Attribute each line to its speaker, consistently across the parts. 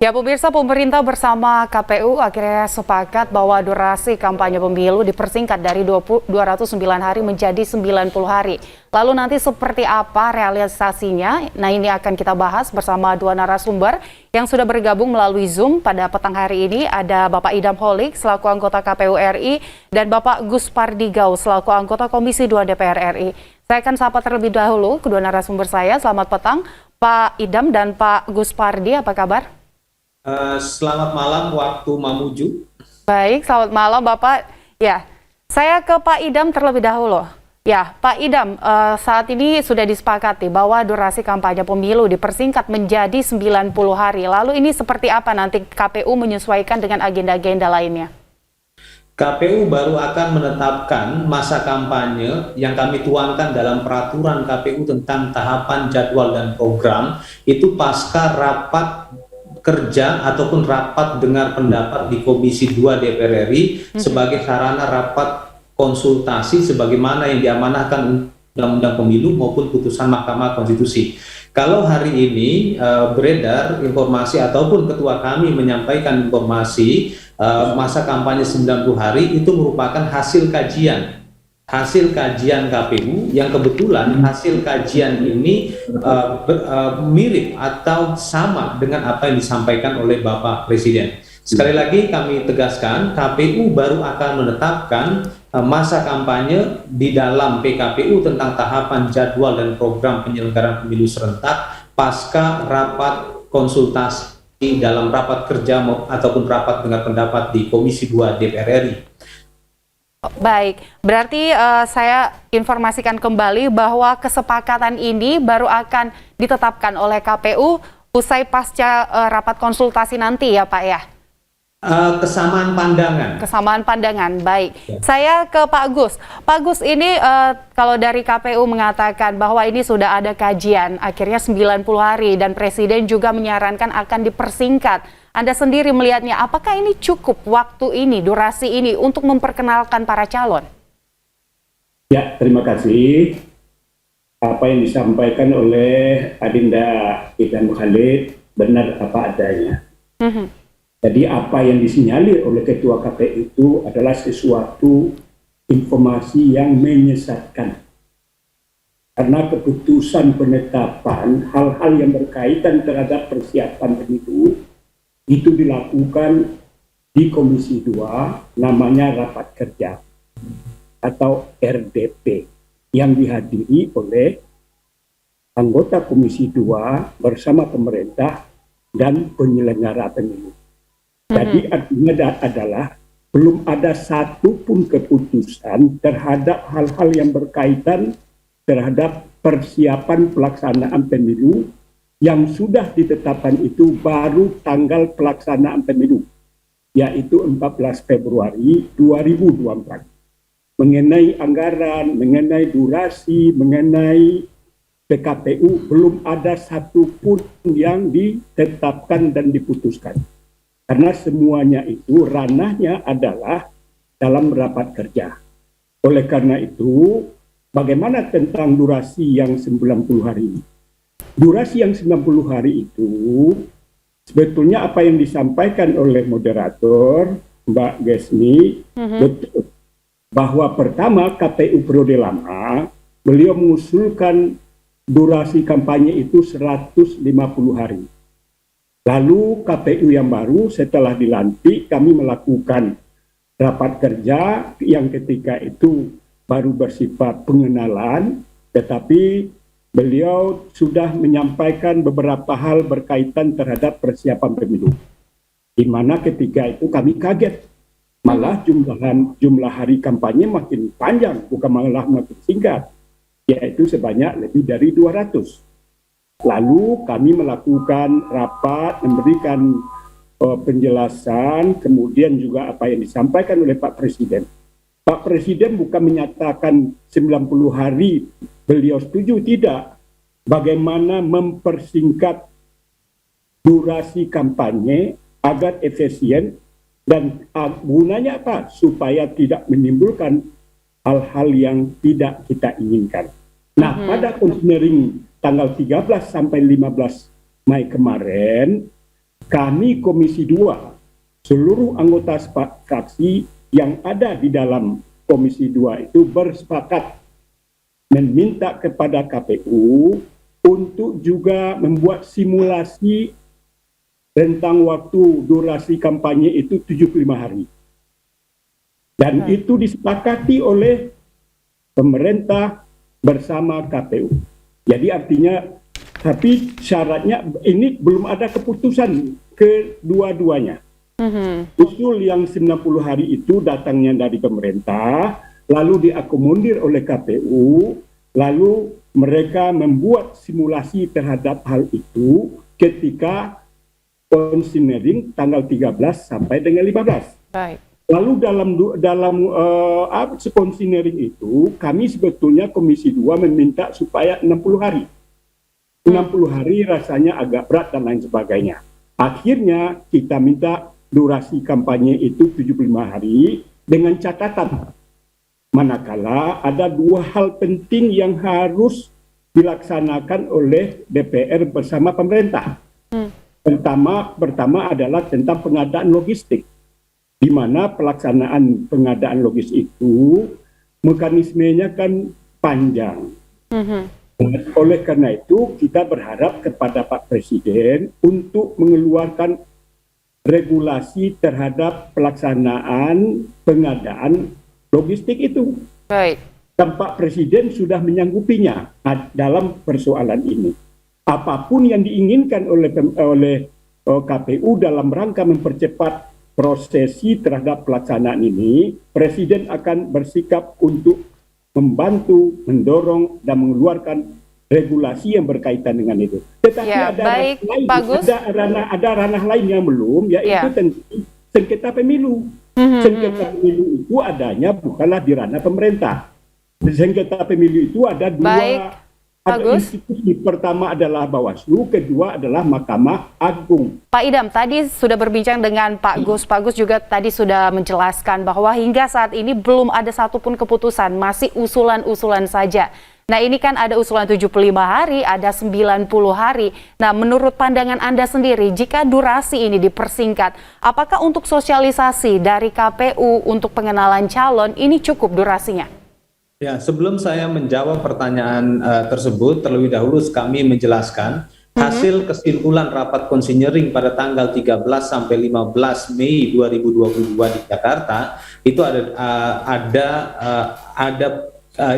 Speaker 1: Ya, pemirsa, pemerintah bersama KPU akhirnya sepakat bahwa durasi kampanye pemilu dipersingkat dari 209 hari menjadi 90 hari. Lalu nanti seperti apa realisasinya? Nah, ini akan kita bahas bersama dua narasumber yang sudah bergabung melalui Zoom pada petang hari ini. Ada Bapak Idam Holik selaku anggota KPU RI dan Bapak Gus Pardigau selaku anggota Komisi 2 DPR RI. Saya akan sapa terlebih dahulu kedua narasumber saya. Selamat petang, Pak Idam dan Pak Gus Pardi, apa kabar?
Speaker 2: Selamat malam waktu Mamuju.
Speaker 1: Baik, selamat malam Bapak. Ya, saya ke Pak Idam terlebih dahulu. Ya, Pak Idam, saat ini sudah disepakati bahwa durasi kampanye pemilu dipersingkat menjadi 90 hari. Lalu ini seperti apa nanti KPU menyesuaikan dengan agenda-agenda lainnya?
Speaker 2: KPU baru akan menetapkan masa kampanye yang kami tuangkan dalam peraturan KPU tentang tahapan jadwal dan program itu pasca rapat kerja ataupun rapat dengar pendapat di Komisi 2 DPR RI sebagai sarana rapat konsultasi sebagaimana yang diamanahkan Undang-Undang Pemilu maupun putusan Mahkamah Konstitusi. Kalau hari ini beredar informasi ataupun ketua kami menyampaikan informasi masa kampanye 90 hari itu merupakan hasil kajian KPU yang kebetulan hasil kajian ini mirip atau sama dengan apa yang disampaikan oleh Bapak Presiden. Sekali lagi kami tegaskan, KPU baru akan menetapkan masa kampanye di dalam PKPU tentang tahapan jadwal dan program penyelenggaraan pemilu serentak pasca rapat konsultasi dalam rapat kerja ataupun rapat dengar pendapat di Komisi 2 DPR RI.
Speaker 1: Baik, berarti saya informasikan kembali bahwa kesepakatan ini baru akan ditetapkan oleh KPU usai pasca rapat konsultasi nanti ya Pak ya?
Speaker 2: Kesamaan pandangan.
Speaker 1: Kesamaan pandangan, baik.
Speaker 2: Ya.
Speaker 1: Saya ke Pak Gus. Pak Gus, ini kalau dari KPU mengatakan bahwa ini sudah ada kajian, akhirnya 90 hari dan Presiden juga menyarankan akan dipersingkat. Anda sendiri melihatnya, apakah ini cukup waktu ini, durasi ini untuk memperkenalkan para calon?
Speaker 3: Ya, terima kasih. Apa yang disampaikan oleh Adinda Idam Khalid benar apa adanya. Jadi apa yang disinyalir oleh Ketua KPU itu adalah sesuatu informasi yang menyesatkan. Karena keputusan penetapan hal-hal yang berkaitan terhadap persiapan pemilu itu dilakukan di Komisi 2 namanya rapat kerja atau RDP yang dihadiri oleh anggota Komisi 2 bersama pemerintah dan penyelenggara pemilu. Jadi artinya adalah belum ada satupun keputusan terhadap hal-hal yang berkaitan terhadap persiapan pelaksanaan pemilu yang sudah ditetapkan itu baru tanggal pelaksanaan pemilu, yaitu 14 Februari 2024. Mengenai anggaran, mengenai durasi, mengenai PKPU, belum ada satupun yang ditetapkan dan diputuskan. Karena semuanya itu ranahnya adalah dalam rapat kerja. Oleh karena itu, bagaimana tentang durasi yang 90 hari ini? Durasi yang 90 hari itu sebetulnya apa yang disampaikan oleh moderator Mbak Gesni betul, bahwa pertama KPU periode lama beliau mengusulkan durasi kampanye itu 150 hari. Lalu KPU yang baru setelah dilantik kami melakukan rapat kerja yang ketika itu baru bersifat pengenalan, tetapi beliau sudah menyampaikan beberapa hal berkaitan terhadap persiapan pemilu. Di mana ketika itu kami kaget. Malah jumlah hari kampanye makin panjang, bukan malah makin singkat. Yaitu sebanyak lebih dari 200. Lalu kami melakukan rapat, memberikan penjelasan, kemudian juga apa yang disampaikan oleh Pak Presiden. Pak Presiden bukan menyatakan 90 hari beliau setuju, tidak. Bagaimana mempersingkat durasi kampanye agar efisien dan gunanya apa? Supaya tidak menimbulkan hal-hal yang tidak kita inginkan. Nah, pada konsenering tanggal 13 sampai 15 Mei kemarin, kami Komisi 2, seluruh anggota fraksi yang ada di dalam Komisi 2 itu bersepakat meminta kepada KPU untuk juga membuat simulasi rentang waktu durasi kampanye itu 75 hari. Dan itu disepakati oleh pemerintah bersama KPU. Jadi artinya, tapi syaratnya ini belum ada keputusan kedua-duanya. Usul yang 90 hari itu datangnya dari pemerintah, lalu diakomodir oleh KPU, lalu mereka membuat simulasi terhadap hal itu ketika konsinyering tanggal 13 sampai dengan 15.
Speaker 1: Baik.
Speaker 3: Lalu dalam konsinyering itu, kami sebetulnya Komisi 2 meminta supaya 60 hari. 60 hari rasanya agak berat dan lain sebagainya. Akhirnya kita minta durasi kampanye itu 75 hari dengan catatan. Manakala ada dua hal penting yang harus dilaksanakan oleh DPR bersama pemerintah. Pertama adalah tentang pengadaan logistik, di mana pelaksanaan pengadaan logistik itu mekanismenya kan panjang. Oleh karena itu kita berharap kepada Pak Presiden untuk mengeluarkan regulasi terhadap pelaksanaan pengadaan logistik itu.
Speaker 1: Baik.
Speaker 3: Dan Pak Presiden sudah menyanggupinya dalam persoalan ini. Apapun yang diinginkan oleh KPU dalam rangka mempercepat prosesi terhadap pelaksanaan ini, Presiden akan bersikap untuk membantu, mendorong, dan mengeluarkan regulasi yang berkaitan dengan itu. Tetapi
Speaker 1: Ya,
Speaker 3: ada
Speaker 1: baik,
Speaker 3: lain,
Speaker 1: Pak Gus.
Speaker 3: ada ranah lain yang belum, yaitu tentang sengketa pemilu. Sengketa pemilu itu adanya bukanlah di ranah pemerintah. Sengketa pemilu itu ada dua. Ada institusi, pertama adalah Bawaslu, kedua adalah Mahkamah Agung.
Speaker 1: Pak Idam, tadi sudah berbincang dengan Pak Gus. Pak Gus juga tadi sudah menjelaskan bahwa hingga saat ini belum ada satupun keputusan, masih usulan-usulan saja. Nah ini kan ada usulan 75 hari, ada 90 hari. Nah menurut pandangan Anda sendiri, jika durasi ini dipersingkat, apakah untuk sosialisasi dari KPU untuk pengenalan calon ini cukup durasinya?
Speaker 2: Ya, sebelum saya menjawab pertanyaan tersebut, terlebih dahulu kami menjelaskan hasil kesimpulan rapat konsinyering pada tanggal 13 sampai 15 Mei 2022 di Jakarta itu ada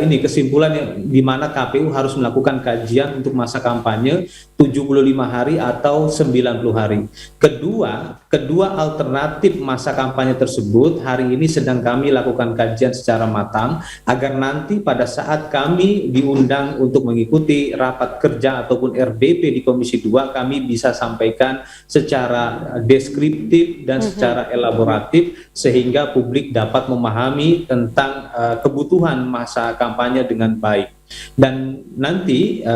Speaker 2: ini kesimpulan yang di mana KPU harus melakukan kajian untuk masa kampanye 75 hari atau 90 hari. Kedua alternatif masa kampanye tersebut hari ini sedang kami lakukan kajian secara matang agar nanti pada saat kami diundang untuk mengikuti rapat kerja ataupun RDP di Komisi 2 kami bisa sampaikan secara deskriptif dan secara elaboratif sehingga publik dapat memahami tentang kebutuhan masa kampanye dengan baik. Dan nanti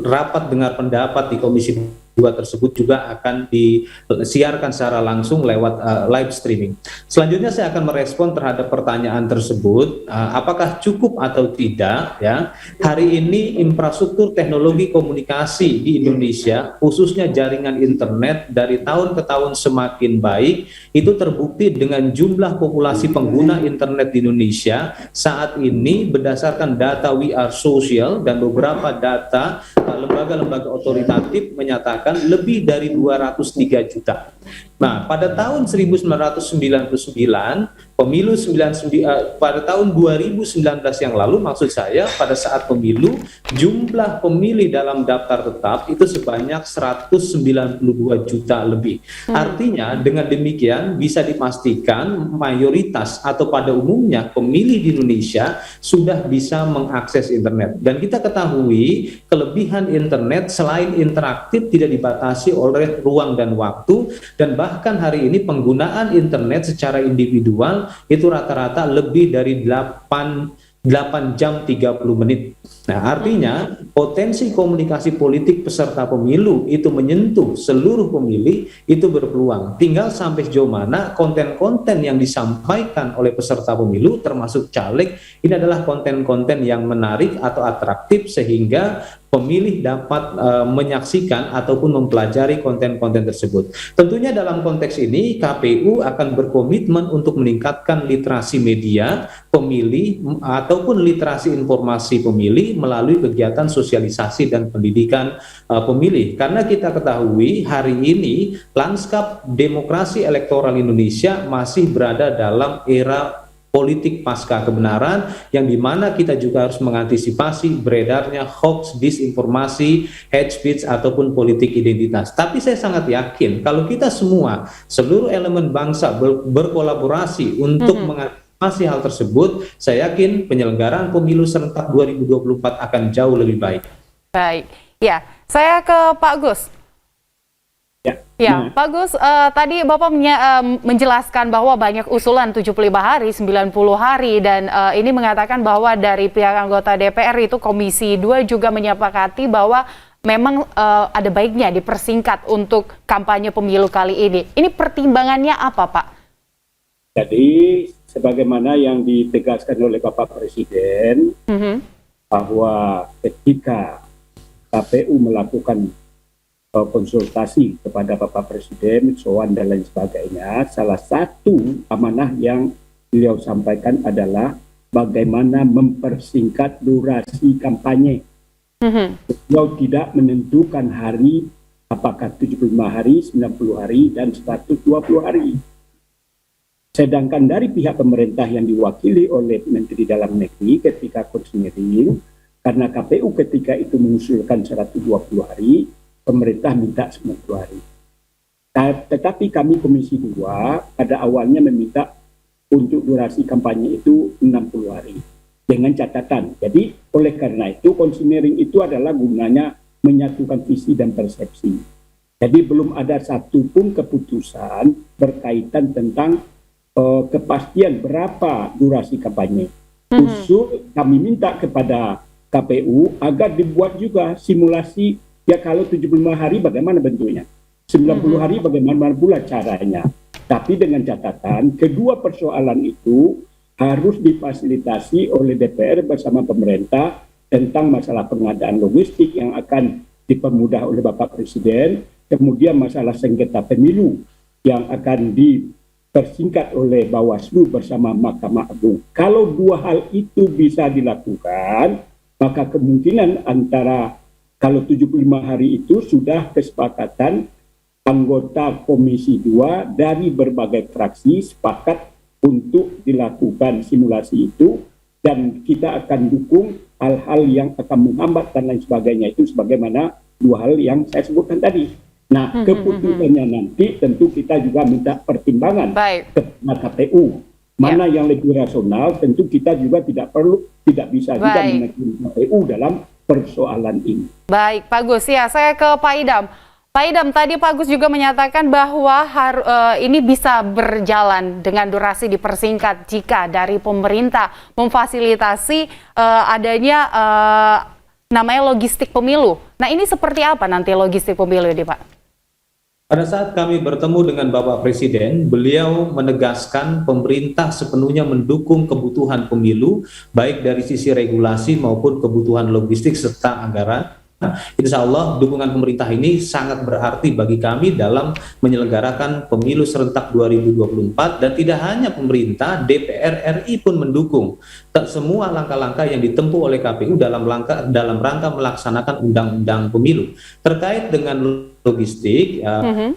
Speaker 2: rapat dengar pendapat di Komisi 2 tersebut juga akan disiarkan secara langsung lewat live streaming. Selanjutnya saya akan merespon terhadap pertanyaan tersebut, apakah cukup atau tidak ya. Hari ini infrastruktur teknologi komunikasi di Indonesia, khususnya jaringan internet dari tahun ke tahun semakin baik. Itu terbukti dengan jumlah populasi pengguna internet di Indonesia saat ini berdasarkan data We Are Social dan beberapa data lembaga-lembaga otoritatif menyatakan lebih dari 203 juta. Nah, pada tahun 1999, pada tahun 2019 yang lalu, maksud saya pada saat pemilu, jumlah pemilih dalam daftar tetap itu sebanyak 192 juta lebih. Artinya dengan demikian bisa dipastikan mayoritas atau pada umumnya pemilih di Indonesia sudah bisa mengakses internet. Dan kita ketahui kelebihan internet selain interaktif tidak dibatasi oleh ruang dan waktu, dan bahkan hari ini penggunaan internet secara individual itu rata-rata lebih dari 8 jam 30 menit. Nah, artinya potensi komunikasi politik peserta pemilu itu menyentuh seluruh pemilih itu berpeluang. Tinggal sampai sejauh mana konten-konten yang disampaikan oleh peserta pemilu termasuk caleg ini adalah konten-konten yang menarik atau atraktif sehingga pemilih dapat menyaksikan ataupun mempelajari konten-konten tersebut. Tentunya dalam konteks ini KPU akan berkomitmen untuk meningkatkan literasi media pemilih ataupun literasi informasi pemilih melalui kegiatan sosialisasi dan pendidikan pemilih. Karena kita ketahui hari ini lanskap demokrasi elektoral Indonesia masih berada dalam era politik pasca kebenaran, yang dimana kita juga harus mengantisipasi beredarnya hoax, disinformasi, hate speech ataupun politik identitas. Tapi saya sangat yakin kalau kita semua, seluruh elemen bangsa berkolaborasi untuk mengantisipasi hal tersebut, saya yakin penyelenggaraan pemilu serentak 2024 akan jauh lebih baik.
Speaker 1: Baik, ya, saya ke Pak Gus. Ya, Pak Gus, tadi Bapak menjelaskan bahwa banyak usulan 75 hari, 90 hari, dan ini mengatakan bahwa dari pihak anggota DPR itu Komisi 2 juga menyepakati bahwa memang ada baiknya dipersingkat untuk kampanye pemilu kali ini. Ini pertimbangannya apa, Pak?
Speaker 3: Jadi, sebagaimana yang ditegaskan oleh Bapak Presiden, bahwa ketika KPU melakukan konsultasi kepada Bapak Presiden, soal dan lain sebagainya, salah satu amanah yang beliau sampaikan adalah bagaimana mempersingkat durasi kampanye. Beliau tidak menentukan hari, apakah 75 hari, 90 hari, dan 120 hari. Sedangkan dari pihak pemerintah yang diwakili oleh Menteri Dalam Negeri ketika konsinyering, karena KPU ketika itu mengusulkan 120 hari, pemerintah minta 90 hari. Tetapi kami Komisi 2 pada awalnya meminta untuk durasi kampanye itu 60 hari. Dengan catatan. Jadi oleh karena itu konsinyering itu adalah gunanya menyatukan visi dan persepsi. Jadi belum ada satupun keputusan berkaitan tentang kepastian berapa durasi kampanye. Usul kami minta kepada KPU agar dibuat juga simulasi. Ya kalau 75 hari bagaimana bentuknya? 90 hari bagaimana pula caranya? Tapi dengan catatan, kedua persoalan itu harus difasilitasi oleh DPR bersama pemerintah tentang masalah pengadaan logistik yang akan dipermudah oleh Bapak Presiden, kemudian masalah sengketa pemilu yang akan dipersingkat oleh Bawaslu bersama Mahkamah Agung. Kalau dua hal itu bisa dilakukan, maka kemungkinan antara kalau 75 hari itu sudah kesepakatan anggota Komisi 2 dari berbagai fraksi sepakat untuk dilakukan simulasi itu, dan kita akan dukung hal-hal yang akan menghambat dan lain sebagainya itu sebagaimana dua hal yang saya sebutkan tadi. Nah, keputusannya nanti tentu kita juga minta pertimbangan kepada KPU. Mana yang lebih rasional, tentu kita juga tidak bisa juga menekan KPU dalam persoalan ini. Baik,
Speaker 1: Pak Gus. Ya, saya ke Pak Idam. Pak Idam, tadi Pak Gus juga menyatakan bahwa ini bisa berjalan dengan durasi dipersingkat jika dari pemerintah memfasilitasi adanya namanya logistik pemilu. Nah, ini seperti apa nanti logistik pemilu ini, Pak?
Speaker 2: Pada saat kami bertemu dengan Bapak Presiden, beliau menegaskan pemerintah sepenuhnya mendukung kebutuhan pemilu, baik dari sisi regulasi maupun kebutuhan logistik serta anggaran. Insya Allah dukungan pemerintah ini sangat berarti bagi kami dalam menyelenggarakan pemilu serentak 2024, dan tidak hanya pemerintah, DPR RI pun mendukung semua langkah-langkah yang ditempuh oleh KPU dalam rangka melaksanakan undang-undang pemilu. Terkait dengan logistik,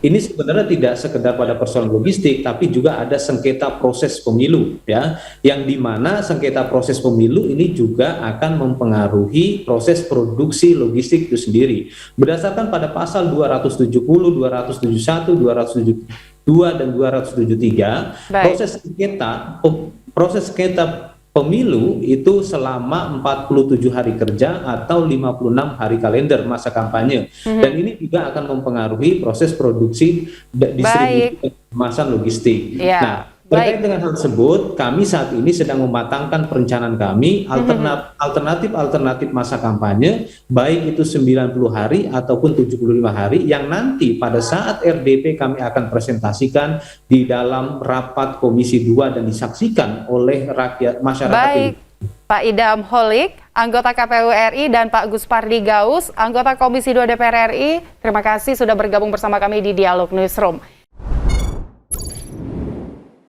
Speaker 2: ini sebenarnya tidak sekedar pada persoalan logistik, tapi juga ada sengketa proses pemilu, ya, yang dimana sengketa proses pemilu ini juga akan mempengaruhi proses produksi logistik itu sendiri. Berdasarkan pada pasal 270, 271, 272 dan 273, proses sengketa pemilu itu selama 47 hari kerja atau 56 hari kalender masa kampanye. Dan ini juga akan mempengaruhi proses produksi distribusi kemasan logistik. Nah, terkait dengan hal tersebut, kami saat ini sedang mematangkan perencanaan kami alternatif masa kampanye, baik itu 90 hari ataupun 75 hari, yang nanti pada saat RDP kami akan presentasikan di dalam rapat Komisi 2 dan disaksikan oleh rakyat masyarakat.
Speaker 1: Baik, Pak Idam Holik, anggota KPU RI, dan Pak Guspardi Gaus, anggota Komisi 2 DPR RI. Terima kasih sudah bergabung bersama kami di Dialog Newsroom.